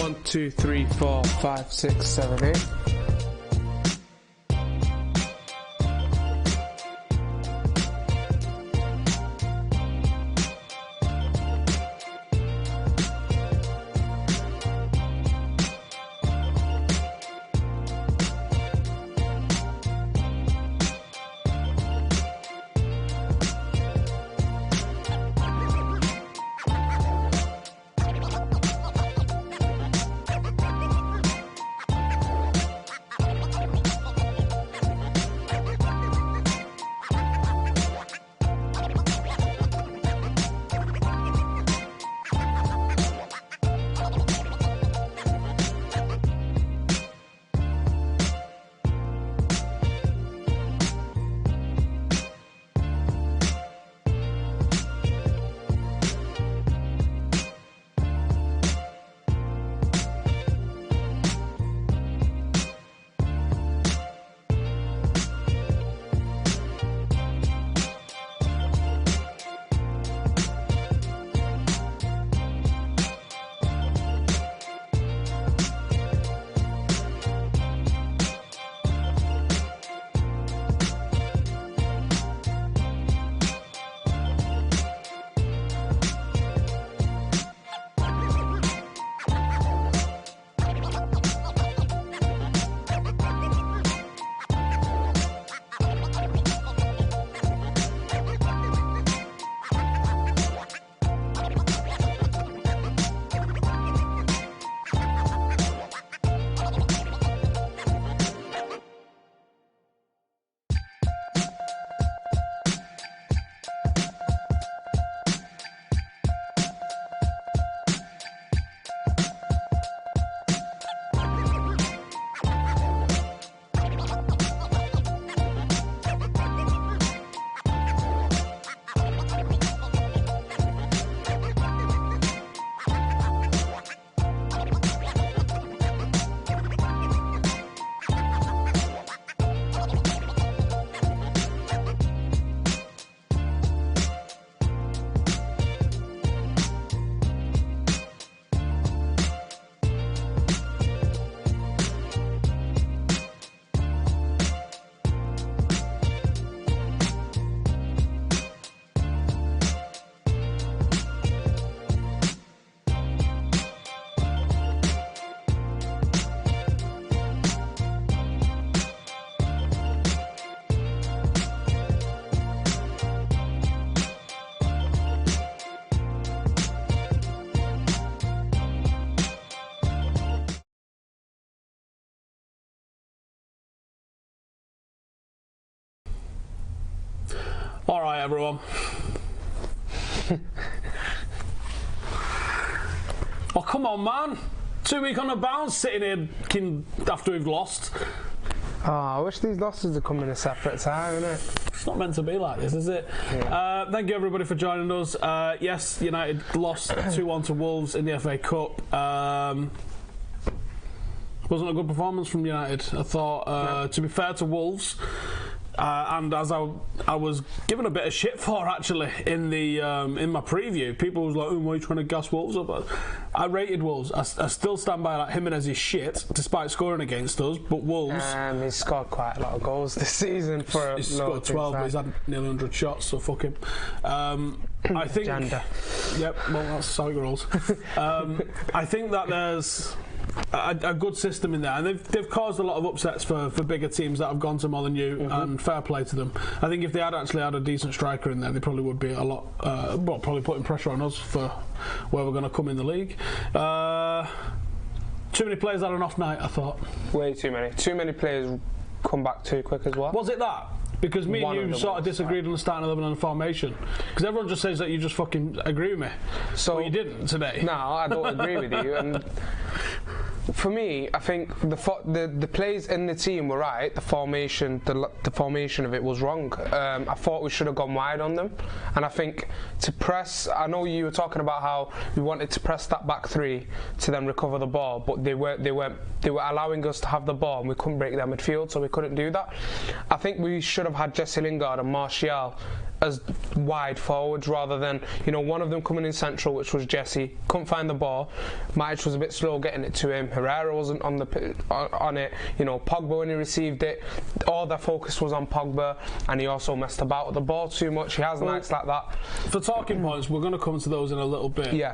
1, 2, 3, 4, 5, 6, 7, 8. Alright everyone. Oh come on man, 2 week on a bounce sitting here after we've lost. Oh, I wish these losses would come in a separate time, innit? It's not meant to be like this, is it? Yeah. Thank you everybody for joining us. Yes, United lost 2-1 to Wolves in the FA Cup. Wasn't a good performance from United. I thought, to be fair to Wolves, and as I was given a bit of shit for actually in the in my preview, people was like, "Oh, why are you trying to gas Wolves up?" I rated Wolves. I still stand by that Jimenez is shit, despite scoring against us. But Wolves, he's scored quite a lot of goals this season for. He's scored 12, but he's had nearly 100 shots, so fuck him. I think. Gender. Yep. Well, that's how it rolls. I think that there's a good system in there, and they've caused a lot of upsets for bigger teams that have gone to more than you, and fair play to them. I think if they had actually had a decent striker in there, they probably would be a lot, probably putting pressure on us for where we're going to come in the league. Too many players had an off night, I thought. Way too many. Too many players come back too quick as well. Was it that? Because me and you sort of disagreed on the starting 11 and the formation. Because everyone just says that you just fucking agree with me. So but you didn't today. No, I don't agree with you. And for me, I think the players in the team were right. The formation of it was wrong. I thought we should have gone wide on them. And I think to press, I know you were talking about how we wanted to press that back three to then recover the ball, but they were allowing us to have the ball and we couldn't break their midfield, so we couldn't do that. I think we should have had Jesse Lingard and Martial as wide forwards rather than, one of them coming in central, which was Jesse, couldn't find the ball. Matic was a bit slow getting it to him. Herrera wasn't on it. Pogba, when he received it, all their focus was on Pogba, and he also messed about with the ball too much. He has nights like that. For talking points, we're going to come to those in a little bit. Yeah.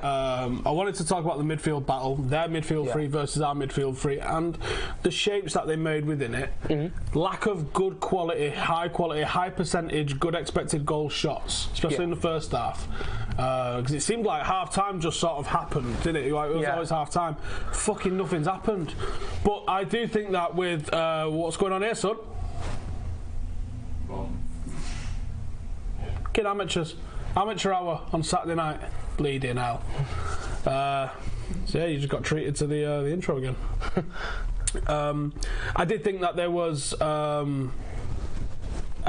I wanted to talk about the midfield battle, their midfield three versus our midfield three, and the shapes that they made within it. Lack of good quality, high percentage, good expected goal shots, especially in the first half. Because it seemed like half time just sort of happened, didn't it? Like, it was always half time. Fucking nothing's happened. But I do think that with what's going on here, son. Kid amateurs. Amateur hour on Saturday night. Bleeding hell. So yeah, you just got treated to the intro again. I did think that there was an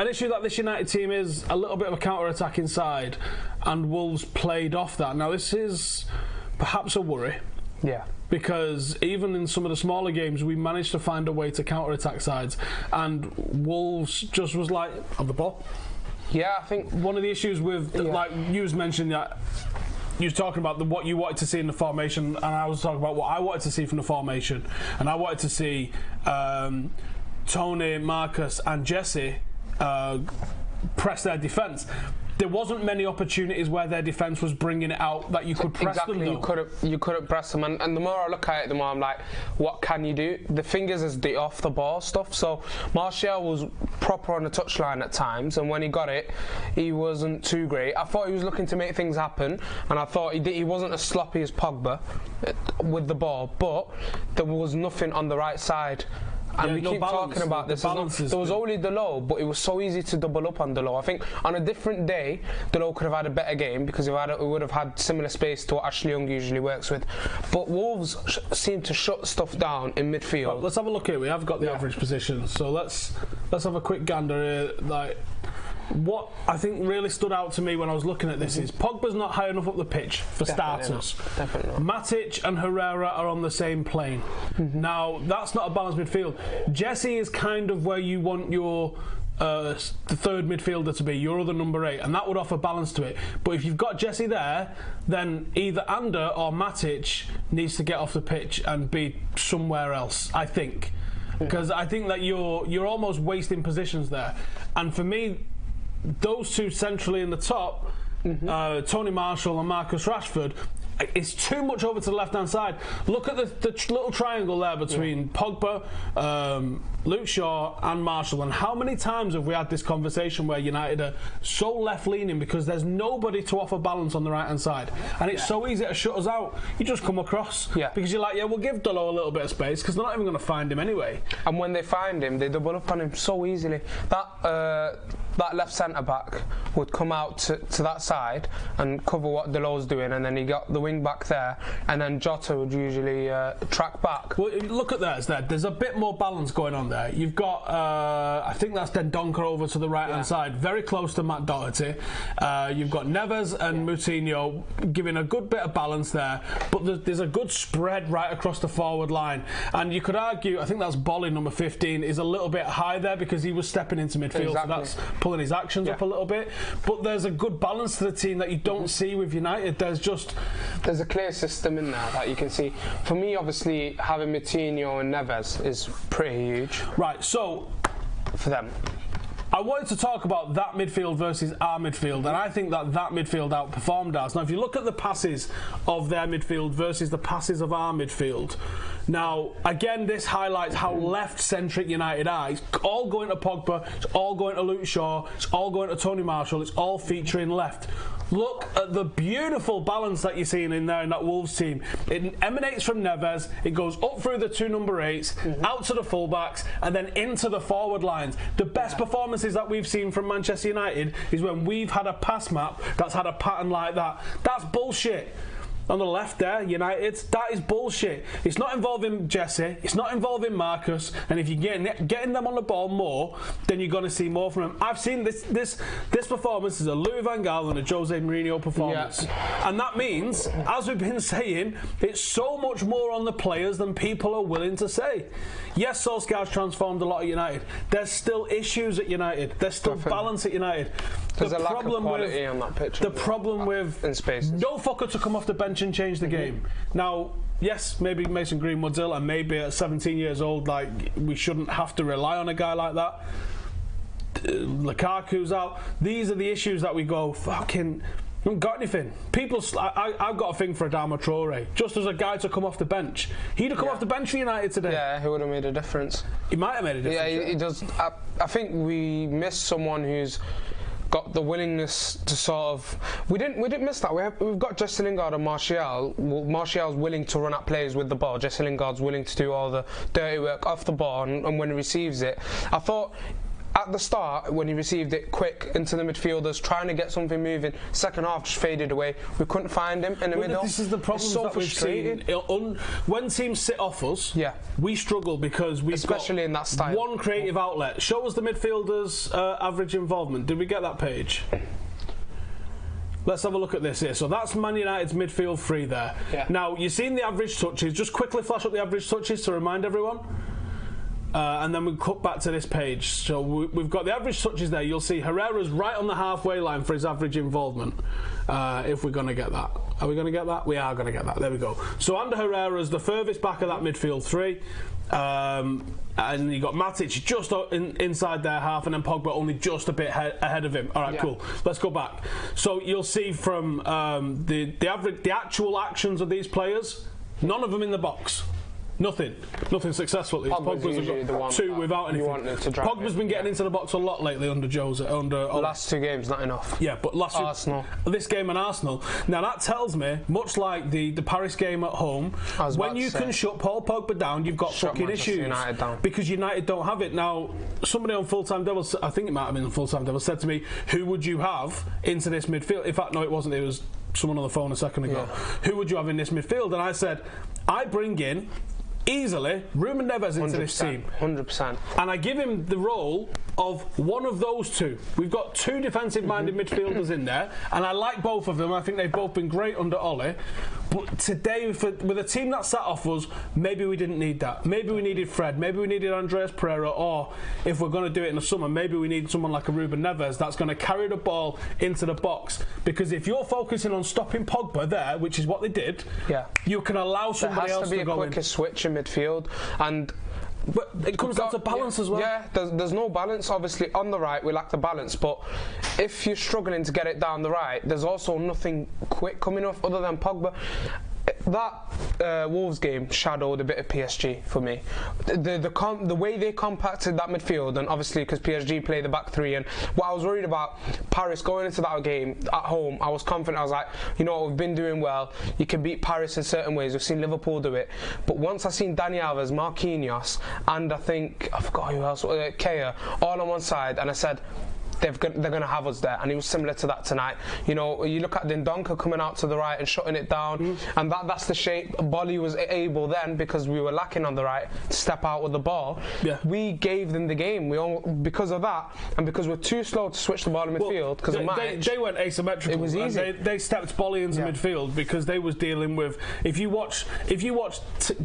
issue that this United team is a little bit of a counter-attacking side, and Wolves played off that. Now this is perhaps a worry. Yeah. Because even in some of the smaller games, we managed to find a way to counter-attack sides, and Wolves just was like, on the ball. Yeah, I think one of the issues with, like you was mentioning that, you was talking about what you wanted to see in the formation, and I was talking about what I wanted to see from the formation, and I wanted to see Tony, Marcus and Jesse press their defence. There wasn't many opportunities where their defence was bringing it out that you could press them. Though. You couldn't press them, and the more I look at it, the more I'm like, what can you do? The fingers is the off the ball stuff. So Martial was proper on the touchline at times, and when he got it, he wasn't too great. I thought he was looking to make things happen, and I thought he wasn't as sloppy as Pogba with the ball, but there was nothing on the right side. And we keep talking about this. There was only Delo, but it was so easy to double up on Delo. I think on a different day, Delo could have had a better game because he would have had similar space to what Ashley Young usually works with. But Wolves seem to shut stuff down in midfield. Well, let's have a look here. We have got the average position, so let's have a quick gander here. Like, what I think really stood out to me when I was looking at this is Pogba's not high enough up the pitch for starters. Definitely not. Matic and Herrera are on the same plane. Now, that's not a balanced midfield. Jesse is kind of where you want your the third midfielder to be, your other number 8, and that would offer balance to it. But if you've got Jesse there, then either Ander or Matic needs to get off the pitch and be somewhere else, I think. Because I think that you're almost wasting positions there. And for me, those two centrally in the top, Tony Marshall and Marcus Rashford, it's too much over to the left-hand side. Look at the little triangle there between Pogba, Luke Shaw and Marshall, and how many times have we had this conversation where United are so left-leaning because there's nobody to offer balance on the right-hand side, and it's so easy to shut us out. You just come across because you're like, we'll give Delo a little bit of space because they're not even going to find him anyway. And when they find him, they double up on him so easily. That left centre-back would come out to that side and cover what Delo's doing, and then he got the wing back there, and then Jota would usually track back. Well, look at theirs there. There's a bit more balance going on there. You've got, I think that's Dendoncker over to the right-hand side, very close to Matt Doherty. You've got Neves and Moutinho giving a good bit of balance there, but there's a good spread right across the forward line. And you could argue, I think that's Bolly, number 15, is a little bit high there because he was stepping into midfield, so that's pulling his actions up a little bit. But there's a good balance to the team that you don't see with United. There's a clear system in there that you can see. For me, obviously, having Moutinho and Neves is pretty huge. Right, so for them, I wanted to talk about that midfield versus our midfield, and I think that midfield outperformed ours. Now, if you look at the passes of their midfield versus the passes of our midfield, now, again, this highlights how left-centric United are. It's all going to Pogba, it's all going to Luke Shaw, it's all going to Tony Marshall, it's all featuring left. Look at the beautiful balance that you're seeing in there in that Wolves team. It emanates from Neves, it goes up through the two number 8s, out to the fullbacks, and then into the forward lines. The best performances that we've seen from Manchester United is when we've had a pass map that's had a pattern like that. That's bullshit. on the left there, United, that is bullshit. It's not involving Jesse, it's not involving Marcus, and if you're getting them on the ball more, then you're going to see more from them. I've seen this performance is a Louis van Gaal and a Jose Mourinho performance. Yeah. And that means, as we've been saying, it's so much more on the players than people are willing to say. Yes, Solskjaer's transformed a lot at United. There's still issues at United. There's still balance at United. There's a lack of quality on that pitch. The problem with in spaces. No fucker to come off the bench and change the game. Now, yes, maybe Mason Greenwood's ill, and maybe at 17 years old, like, we shouldn't have to rely on a guy like that. Lukaku's out. These are the issues that we go, fucking, I haven't got anything. I've got a thing for Adama Traore. Just as a guy to come off the bench. He'd have come off the bench for United today. Yeah, he would have made a difference. He might have made a difference. Yeah, he does. I think we missed someone who's got the willingness to sort of. We didn't miss that. We've got Jesse Lingard and Martial. Martial's willing to run at players with the ball. Jesse Lingard's willing to do all the dirty work off the ball, and when he receives it, I thought at the start, when he received it quick into the midfielders, trying to get something moving, second half just faded away. We couldn't find him in the middle. This is the problem that we've seen. When teams sit off us, we struggle because we've especially in that style. One creative outlet. Show us the midfielders' average involvement. Did we get that page? Let's have a look at this here. So that's Man United's midfield three there. Yeah. Now, you've seen the average touches. Just quickly flash up the average touches to remind everyone. And then we cut back to this page. So we've got the average touches there. You'll see Herrera's right on the halfway line for his average involvement. If we're going to get that. Are we going to get that? We are going to get that. There we go. So Ander Herrera's the furthest back of that midfield three. And you got Matic just inside their half, and then Pogba only just a bit ahead of him. All right, cool. Let's go back. So you'll see from the actual actions of these players, none of them in the box. Nothing successful. Pogba's have got two without anything. Pogba's been getting into the box a lot lately under Jose. Last two games, not enough. Yeah, but Arsenal. This game and Arsenal. Now that tells me, much like the Paris game at home, when you can shut Paul Pogba down, you've got fucking issues. United down. Because United don't have it. Now, somebody on Full Time Devils, I think it might have been on Full Time Devils, said to me, who would you have into this midfield? In fact, no, it wasn't. It was someone on the phone a second ago. Yeah. Who would you have in this midfield? And I said, I bring in easily Ruben Neves into this team. 100%. And I give him the role of one of those two. We've got two defensive-minded midfielders in there, and I like both of them. I think they've both been great under Ole. But today, with a team that sat off us, maybe we didn't need that. Maybe we needed Fred. Maybe we needed Andreas Pereira. Or, if we're going to do it in the summer, maybe we need someone like a Ruben Neves that's going to carry the ball into the box. Because if you're focusing on stopping Pogba there, which is what they did, you can allow somebody else to go in. There has to be a quicker switch in midfield. And but it comes down to balance as well. Yeah, there's no balance. Obviously, on the right, we lack the balance. But if you're struggling to get it down the right, there's also nothing quick coming off other than Pogba. That Wolves game shadowed a bit of PSG for me. The way they compacted that midfield, and obviously because PSG play the back three, and what I was worried about Paris going into that game at home, I was confident. I was like, you know, we've been doing well. You can beat Paris in certain ways. We've seen Liverpool do it. But once I seen Dani Alves, Marquinhos, and I forgot who else, Kea, all on one side, and I said, they're going to have us there, and he was similar to that tonight. You know, you look at Dendoncker coming out to the right and shutting it down, and that's the shape. Bolly was able then, because we were lacking on the right, to step out with the ball. Yeah. We gave them the game. Because of that, and because we're too slow to switch the ball in midfield. Because they went asymmetrical. It was easy. They stepped Bolly into midfield because they was dealing with. If you watch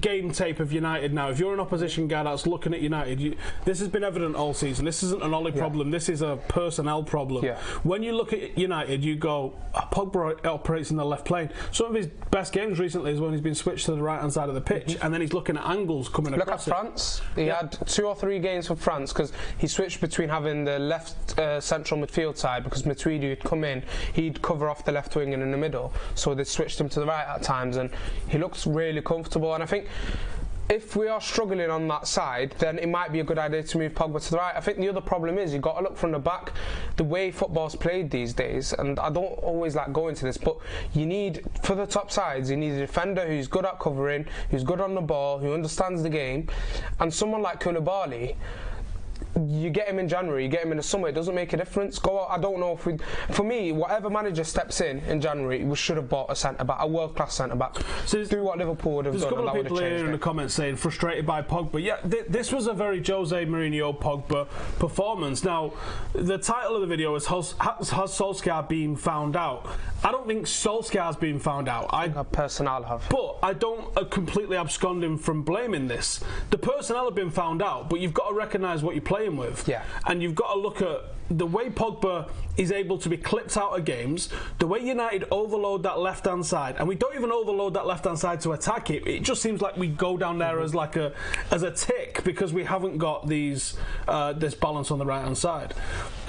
game tape of United now, if you're an opposition guy that's looking at United, this has been evident all season. This isn't an Ollie problem. This is a personnel problem. Yeah. When you look at United, you go, Pogba operates in the left plane. Some of his best games recently is when he's been switched to the right hand side of the pitch, and then he's looking at angles coming across. Look at France. He had 2 or 3 games for France because he switched between having the left central midfield side, because Matuidi would come in, he'd cover off the left wing and in the middle, so they switched him to the right at times, and he looks really comfortable. And I think if we are struggling on that side, then it might be a good idea to move Pogba to the right. I think the other problem is you've got to look from the back. The way football's played these days, and I don't always like going to this, but you need, for the top sides, you need a defender who's good at covering, who's good on the ball, who understands the game, and someone like Koulibaly, you get him in January, you get him in the summer, it doesn't make a difference. Go out, I don't know if we... For me, whatever manager steps in January, we should have bought a centre-back, a world-class centre-back. So do what Liverpool would have done. There's a couple of people here in the comments saying frustrated by Pogba. Yeah, this was a very Jose Mourinho Pogba performance. Now, the title of the video is Has Solskjaer been found out? I don't think Solskjaer's been found out. I think our personnel have. But I don't completely abscond him from blaming this. The personnel have been found out, but you've got to recognise what you're playing with. Yeah. And you've got to look at the way Pogba is able to be clipped out of games, the way United overload that left-hand side, and we don't even overload that left-hand side to attack it. It just seems like we go down there as like a tick because we haven't got this balance on the right-hand side.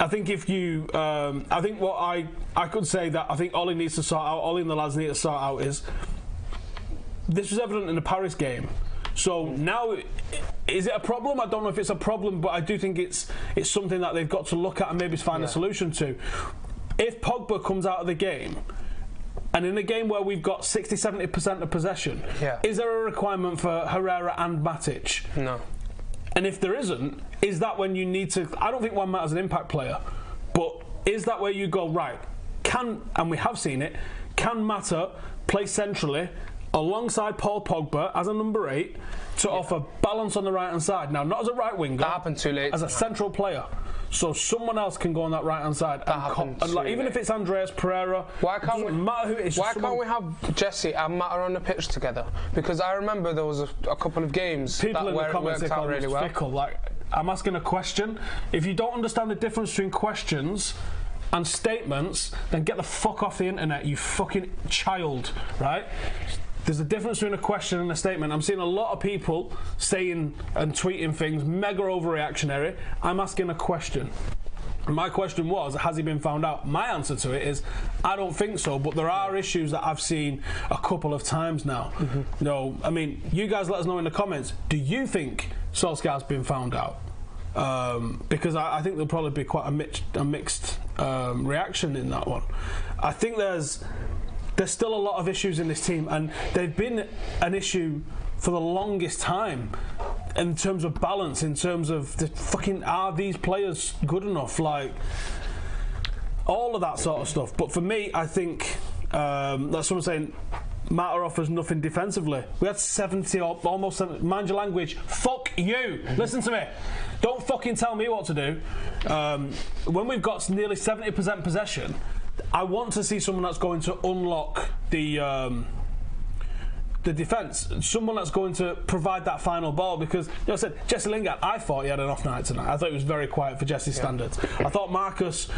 I think if you, I think what I could say that I think Ollie needs to sort out, Ollie and the lads need to sort out is this was evident in the Paris game. So now, is it a problem? I don't know if it's a problem, but I do think it's something that they've got to look at and maybe find a solution to. If Pogba comes out of the game, and in a game where we've got 60-70% of possession, is there a requirement for Herrera and Matic? No. And if there isn't, is that when you need to... I don't think Juan Mata's an impact player, but is that where you go, right, and we have seen it, can Mata play centrally alongside Paul Pogba as a number 8 to offer balance on the right hand side? Now, not as a right winger, that happened too late, as a central player, so someone else can go on that right hand side. And like, even if it's Andreas Pereira, why can't we? Matter who it is, why can't we have Jesse and Mata on the pitch together? Because I remember there was a couple of games people in the comments worked out really well. Fickle. Like, I'm asking a question. If you don't understand the difference between questions and statements, then get the fuck off the internet, you fucking child, right? There's a difference between a question and a statement. I'm seeing a lot of people saying and tweeting things mega overreactionary. I'm asking a question. My question was, has he been found out? My answer to it is, I don't think so, but there are issues that I've seen a couple of times now. No, I mean, you guys let us know in the comments, do you think Solskjaer's been found out? Because I think there'll probably be quite a mixed reaction in that one. I think there's still a lot of issues in this team, and they've been an issue for the longest time in terms of balance, in terms of are these players good enough, like all of that sort of stuff. But for me, I think that's someone saying Mata offers nothing defensively. We had 70 or almost 70, mind your language, fuck you, listen to me, don't fucking tell me what to do. When we've got nearly 70% possession, I want to see someone that's going to unlock the defence, someone that's going to provide that final ball, because I said Jesse Lingard, I thought he had an off night tonight. I thought it was very quiet for Jesse's standards. I thought Marcus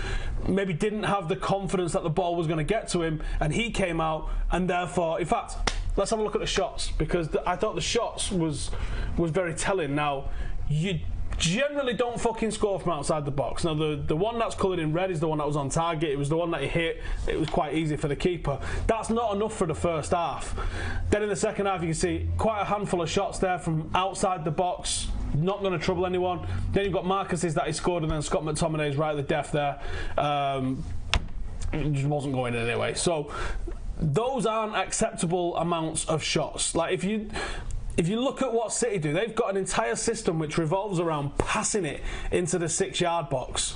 maybe didn't have the confidence that the ball was going to get to him, and he came out, and therefore, in fact, let's have a look at the shots, because I thought the shots was very telling. Now, you generally don't fucking score from outside the box. Now, the one that's coloured in red is the one that was on target. It was the one that he hit. It was quite easy for the keeper. That's not enough for the first half. Then in the second half, you can see quite a handful of shots there from outside the box, not going to trouble anyone. Then you've got Marcus's that he scored, and then Scott McTominay's right at the death there. It just wasn't going in anyway. So those aren't acceptable amounts of shots. Like, if you look at what City do, they've got an entire system which revolves around passing it into the 6-yard box.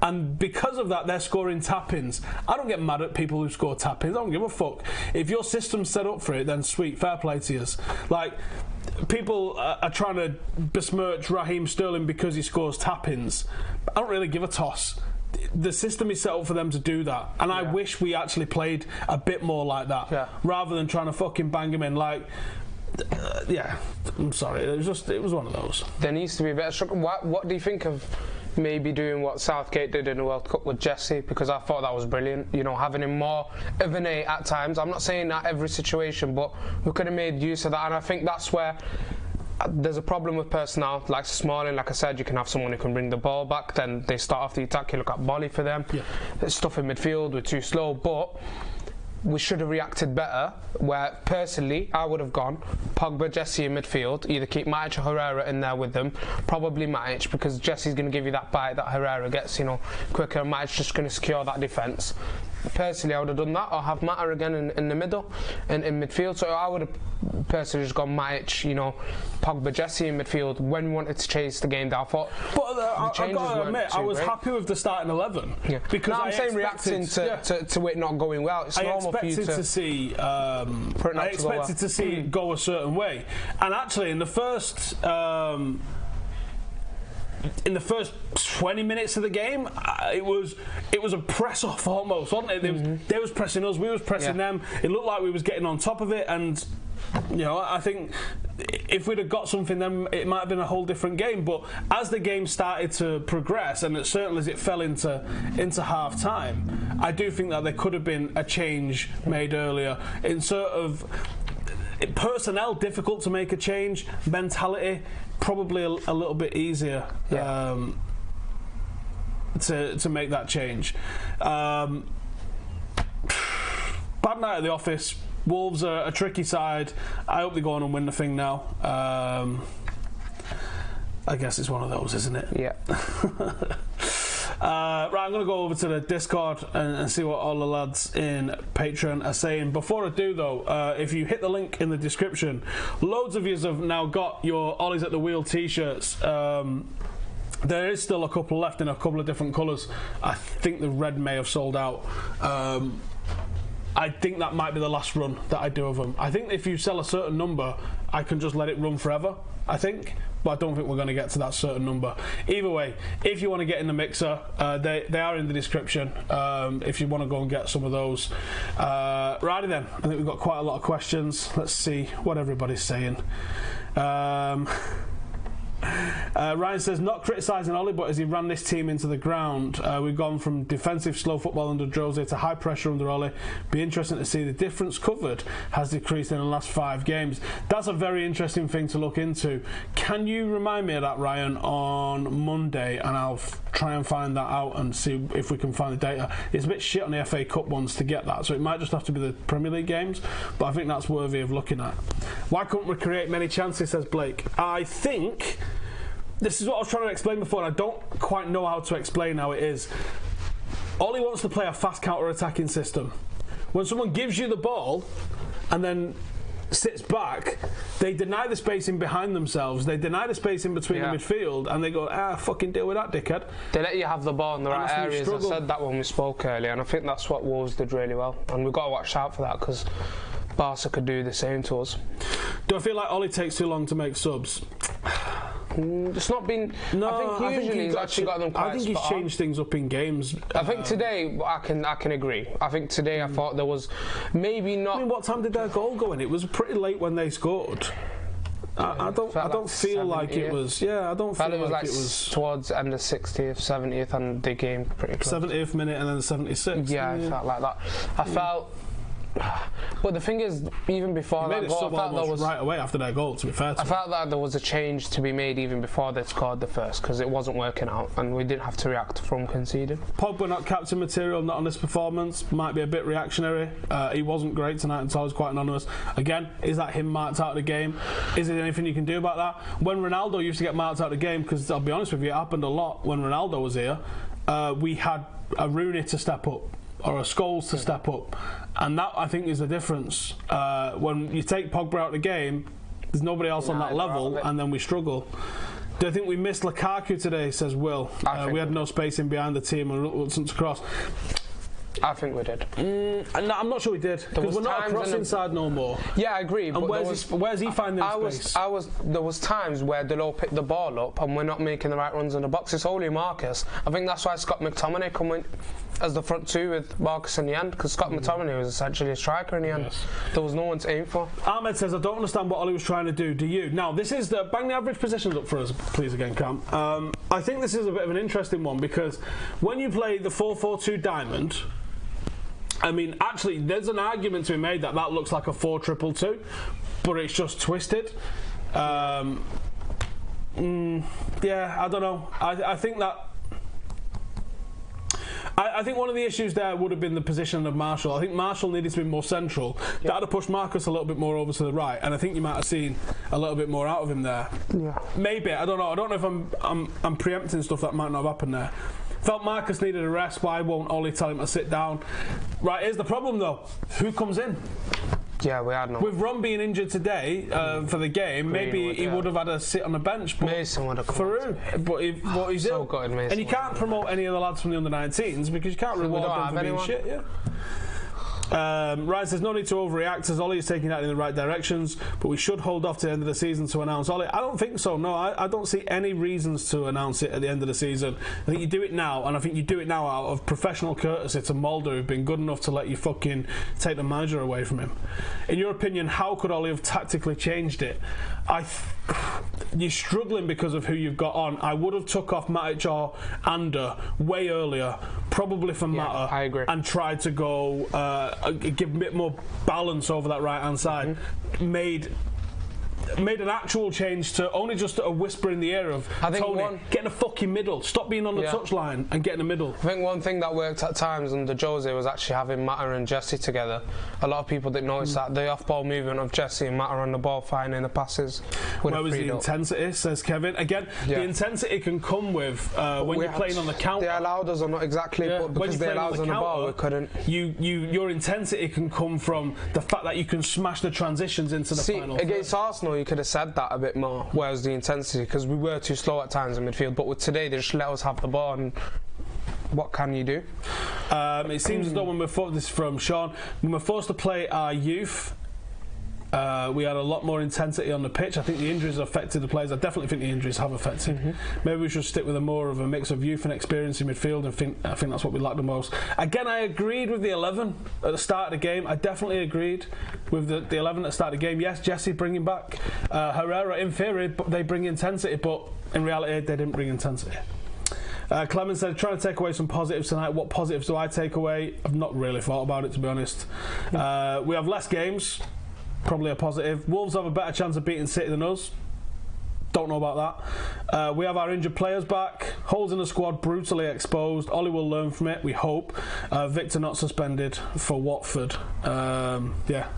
And because of that, they're scoring tap-ins. I don't get mad at people who score tap-ins. I don't give a fuck. If your system's set up for it, then sweet, fair play to you. Like, people are trying to besmirch Raheem Sterling because he scores tap-ins. I don't really give a toss. The system is set up for them to do that, and I wish we actually played a bit more like that, rather than trying to fucking bang him in. Like, I'm sorry, it was one of those. There needs to be a better structure. What do you think of maybe doing what Southgate did in the World Cup with Jesse? Because I thought that was brilliant, you know, having him more of an 8 at times. I'm not saying that every situation, but we could have made use of that, and I think that's where there's a problem with personnel. Like Smalling, like I said, you can have someone who can bring the ball back, then they start off the attack, you look at Bolly for them. There's stuff in midfield, we're too slow, but we should have reacted better, where personally I would have gone Pogba, Jesse in midfield, either keep Matic or Herrera in there with them, probably Matic, because Jesse's going to give you that bite that Herrera gets, you know, quicker, and Matic's just going to secure that defence. personally, I would have done that, or have Mata again in the middle, in midfield. So I would have personally just gone Matic, you know, Pogba, Jesse in midfield when we wanted to chase the game down. I thought, but I've got to admit, I was happy with the starting 11. Yeah. Because I'm saying reacting to it not going well. It's normal for you to see. I expected to see it go a certain way, and actually in the first. In the first 20 minutes of the game, it was a press off almost, wasn't it? They was pressing us, we was pressing them. It looked like we was getting on top of it, and you know, I think if we'd have got something, then it might have been a whole different game. But as the game started to progress, and certainly as it fell into half time, I do think that there could have been a change made earlier in sort of personnel. Difficult to make a change. Mentality probably a little bit easier to make that change. Bad night at the office. Wolves are a tricky side. I hope they go on and win the thing now. I guess it's one of those, isn't it? Yeah. Right, I'm going to go over to the Discord and see what all the lads in Patreon are saying. Before I do, though, if you hit the link in the description, loads of you have now got your Ollie's at the Wheel t-shirts. There is still a couple left in a couple of different colours. I think the red may have sold out. I think that might be the last run that I do of them. I think if you sell a certain number, I can just let it run forever, I think. But I don't think we're going to get to that certain number. Either way, if you want to get in the mixer, they are in the description if you want to go and get some of those. Righty then, I think we've got quite a lot of questions. Let's see what everybody's saying. Ryan says, not criticising Ollie, but as he ran this team into the ground, we've gone from defensive slow football under Jose to high pressure under Ollie. Be interesting to see the difference covered has decreased in the last 5 games. That's a very interesting thing to look into. Can you remind me of that, Ryan, on Monday, and I'll try and find that out and see if we can find the data. It's a bit shit on the FA Cup ones to get that, so it might just have to be the Premier League games, but I think that's worthy of looking at. Why couldn't we create many chances, says Blake? I think this is what I was trying to explain before, and I don't quite know how to explain how it is. Ollie wants to play a fast counter-attacking system. When someone gives you the ball and then sits back, they deny the spacing behind themselves, they deny the space in between the midfield, and they go, fucking deal with that, dickhead. They let you have the ball in the right areas. I said that when we spoke earlier, and I think that's what Wolves did really well, and we've got to watch out for that, because Barca could do the same to us. Do I feel like Ollie takes too long to make subs? It's not been. No, I think usually he's actually got them quite. I think he's changed things up in games. I think today I can agree. I think today I thought there was maybe not. I mean, what time did their goal go in? It was pretty late when they scored. I don't feel like it was. Yeah, I don't feel like it was towards the end of 60th, 70th, and the game pretty close. 70th minute and then 76th. Yeah, I felt like that. I felt. But the thing is, even before that goal, I felt there was right away after that goal. To be fair, I felt that there was a change to be made even before they scored the first, because it wasn't working out, and we didn't have to react from conceding. Pogba not captain material, not on this performance. Might be a bit reactionary. He wasn't great tonight, and so I was quite anonymous. Again, is that him marked out of the game? Is there anything you can do about that? When Ronaldo used to get marked out of the game, because I'll be honest with you, it happened a lot when Ronaldo was here. We had a Rooney to step up, or a Scholes to step up, and that I think is the difference. When you take Pogba out of the game, there's nobody else on that level, and then we struggle. Do I think we missed Lukaku today, says Will? We had no space in behind the team and reluctant to cross. I think we did. I'm not sure we did, because we're not a cross inside no more. Yeah, I agree. And where's he finding space? There was times where Delo picked the ball up and we're not making the right runs in the box. It's only Marcus. I think that's why Scott McTominay come in as the front two with Marcus in the end, because Scott McTominay was essentially a striker in the end. Yes. There was no one to aim for. Ahmed says, I don't understand what Ollie was trying to do. Do you? Now, this is bang the average positions up for us, please again, Cam. I think this is a bit of an interesting one, because when you play the 4-4-2 diamond, I mean, actually, there's an argument to be made that looks like a 4-2-2, but it's just twisted. Yeah, I don't know. I think that. I think one of the issues there would have been the position of Marshall. I think Marshall needed to be more central. Yep. That would have pushed Marcus a little bit more over to the right, and I think you might have seen a little bit more out of him there. Yeah. Maybe, I don't know. I don't know if I'm preempting stuff that might not have happened there. Felt Marcus needed a rest. Why won't Ollie tell him to sit down? Right, here's the problem though. Who comes in? Yeah, we had no. With Ron being injured today for the game, maybe he would have had to sit on the bench. But Mason would have come Farouk, but he's ill. Good, Mason, and you can't promote any of the lads from the under-19s because you can't reward them for being shit. Yeah. Ryan says, no need to overreact as Ollie is taking that in the right directions, but we should hold off to the end of the season to announce Ollie. I don't think so, no. I don't see any reasons to announce it at the end of the season. I think you do it now, and I think you do it now out of professional courtesy to Mulder, who've been good enough to let you fucking take the manager away from him. In your opinion, how could Ollie have tactically changed it? You're struggling because of who you've got on. I would have took off Matic or Ander way earlier, probably for Mata, I agree. and tried to go give a bit more balance over that right hand side. Made an actual change to only just a whisper in the ear of Tony, get in the fucking middle, stop being on the touchline and get in the middle. I think one thing that worked at times under Jose was actually having Mata and Jesse together. A lot of people didn't notice that. The off-ball movement of Jesse and Mata on the ball, finding the passes. Where was the intensity, says Kevin. Again, the intensity can come with when you're playing on the counter. They allowed us, or not exactly, but because they allowed us on the ball, we couldn't. Your intensity can come from the fact that you can smash the transitions into the final. Against Arsenal, you could have said that a bit more. Where's the intensity? Because we were too slow at times in midfield. But with today, they just let us have the ball. And what can you do? It seems as though when we're forced, this is from Sean, when we're forced to play our youth, we had a lot more intensity on the pitch. I think the injuries affected the players. I definitely think the injuries have affected. Maybe we should stick with more of a mix of youth and experience in midfield, and I think that's what we lack the most. Again, I agreed with the 11 at the start of the game. I definitely agreed with the 11 at the start of the game. Yes, Jesse bringing back Herrera in theory, but they bring intensity, but in reality they didn't bring intensity. Clemens said, trying to take away some positives tonight. What positives do I take away? I've not really thought about it, to be honest. We have less games. Probably a positive. Wolves have a better chance of beating City than us. Don't know about that. We have our injured players back. Holes in the squad brutally exposed. Ollie will learn from it, we hope. Victor not suspended for Watford. Yeah.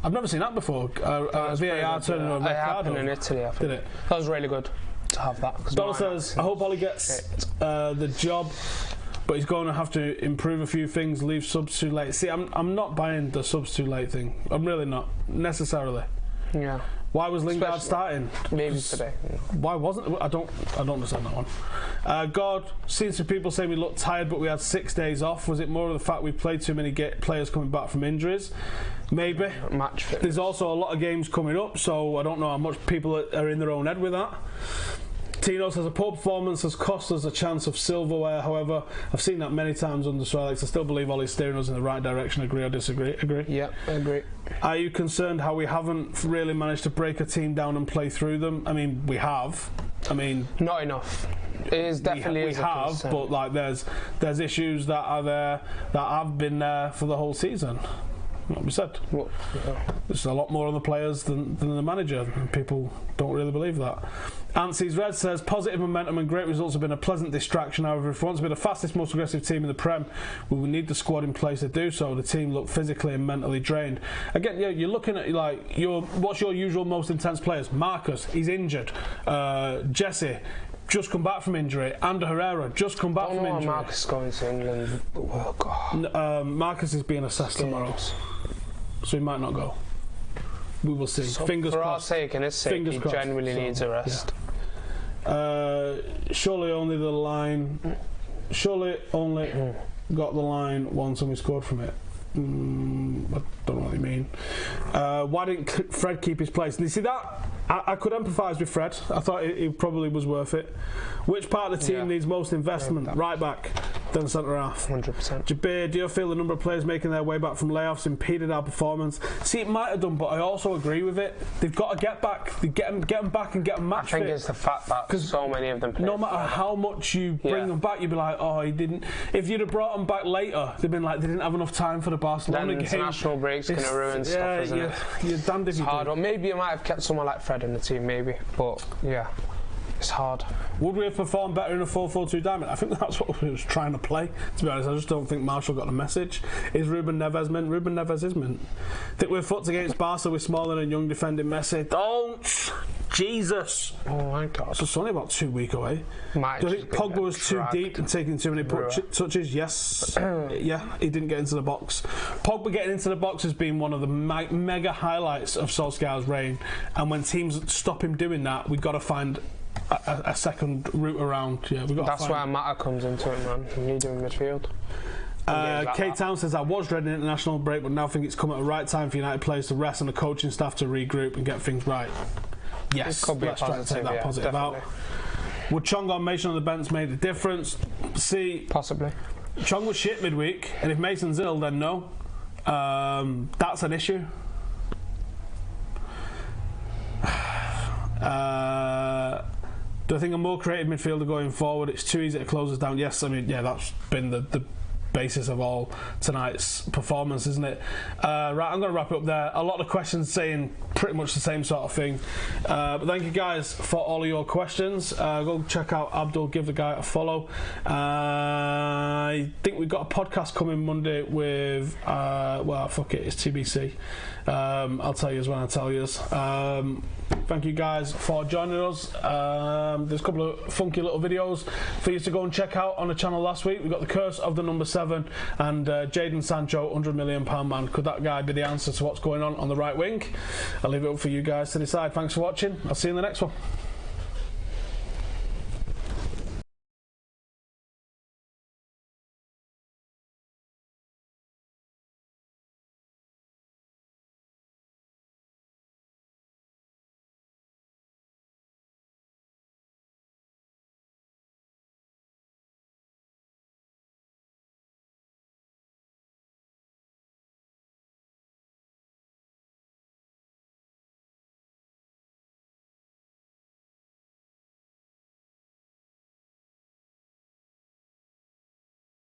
I've never seen that before. VAR turning on a red card. In Italy, I think. Did it? That was really good to have that. Donald says, I hope Ollie gets the job, but he's going to have to improve a few things, leave subs too late. See, I'm not buying the subs too late thing. I'm really not, necessarily. Yeah. Why was Lingard starting? Maybe today. Why wasn't it? I don't understand that one. God, seems to people saying we looked tired, but we had 6 days off. Was it more of the fact we played too many players coming back from injuries? Maybe. Match fit. There's also a lot of games coming up, so I don't know how much people are in their own head with that. Tino says a poor performance has cost us a chance of silverware. However, I've seen that many times under Sir Alex. I still believe Ollie's steering us in the right direction. Agree or disagree? Agree? Yeah, I agree. Are you concerned how we haven't really managed to break a team down and play through them? I mean, we have. I mean, not enough. It is definitely we have, but like there's issues that are there that have been there for the whole season. Like we said, there's a lot more on the players than the manager. People don't really believe that. Anstey's Red says positive momentum and great results have been a pleasant distraction. However, if we want to be the fastest, most aggressive team in the Prem, we will need the squad in place to do so. The team look physically and mentally drained. Again, you're looking at like what's your usual most intense players? Marcus, he's injured. Jesse, just come back from injury. Ander Herrera, just come back from injury. Marcus is going to England. Oh, God. Marcus is being assessed tomorrow, so he might not go. We will see. So fingers for crossed. our sake and his sake, he genuinely needs a rest. Surely only the line. Surely only got the line once and we scored from it. I don't know what you mean. Why didn't Fred keep his place? And you see that? I could empathise with Fred. I thought he probably was worth it. Which part of the team needs most investment? Right back, then centre half. 100%. Jabir, do you feel the number of players making their way back from layoffs impeded our performance? See, it might have done, but I also agree with it. They've got to get back. They get them back and get them match fit. I think it's the fact that so many of them play. No matter how much you bring them back, you'd be like, oh, he didn't. If you'd have brought them back later, they'd been like, they didn't have enough time for the Barcelona game. International breaks going to ruin stuff, isn't it? You're damned if you hard. Or maybe you might have kept someone like Fred in the team, maybe. But yeah. It's hard. Would we have performed better in a 4-4-2 diamond? I think that's what we was trying to play, to be honest. I just don't think Marshall got the message. Is Ruben Neves mint? Ruben Neves is mint. Think we're fucked against Barca with Smalling and Young defending Messi? Don't! Jesus! Oh my God. So it's only about 2 weeks away. Do you think Pogba was too deep and taking too many touches? Yes. Yeah, he didn't get into the box. Pogba getting into the box has been one of the mega highlights of Solskjaer's reign, and when teams stop him doing that, we've got to find a second route around. Yeah, we got. That's where Mata comes into it, man. You need him in midfield. Kate Town says, I was dreading international break, but now think it's come at the right time for United players to rest and the coaching staff to regroup and get things right. Yes, let's try to take that positive out. Would Chong on Mason on the bench made a difference? See, possibly. Chong was shit midweek, and if Mason's ill, then no. That's an issue. Do I think a more creative midfielder going forward? It's too easy to close us down. Yes, I mean, yeah, that's been the basis of all tonight's performance, isn't it? Right, I'm going to wrap it up there. A lot of questions saying pretty much the same sort of thing. But thank you guys for all of your questions. Go check out Abdul, give the guy a follow. I think we've got a podcast coming Monday with, well, fuck it, it's TBC. I'll tell you when I tell you. Thank you guys for joining us. There's a couple of funky little videos for you to go and check out on the channel last week. We got the Curse of the Number 7 and Jadon Sancho, £100 million man. Could that guy be the answer to what's going on the right wing? I'll leave it up for you guys to decide. Thanks for watching. I'll see you in the next one.